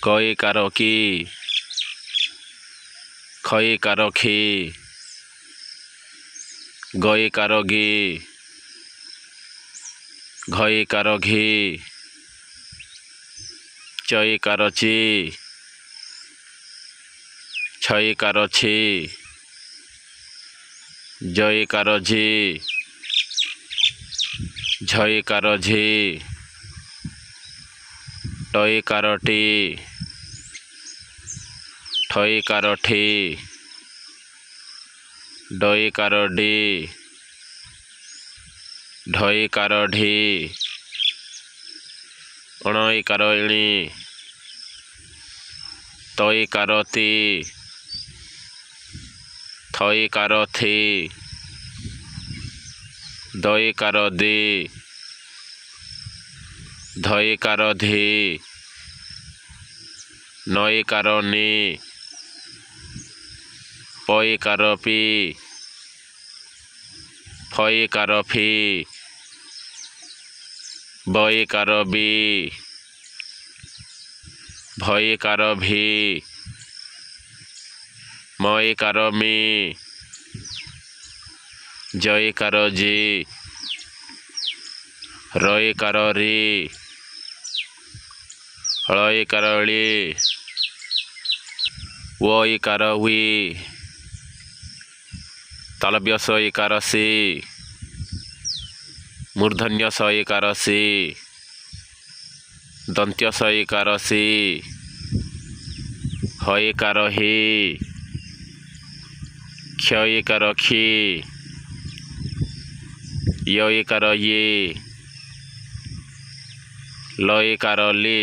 কয়কার কি ক্ষয়কার খি গয়কার গি ঘয়কার ঘি চয়কার চি ছয়কার ছি জয়কার ঝি ঝয়কার ঝি টয়কার টি ঠয়কার ঠি ডয়কার ডি ঢয়কার ঢি অণয়কার ইণি তয়কার তি থয়কার থি দয়কার দি ধয়কার ধি নয়কার নি পয়কার পি ফয়কার ফি বয়কার বি ভয়কার ভি ময়কার মি জয়কার জি রয়কার রি হলয়কার লি ওয়কার উই তালব্য সয়কার সি মূর্ধন্য সয়কার সি দন্ত্য সয়কার সি হয়কার হি ক্ষয়কার খি ইয়কার ই লয়কার লি।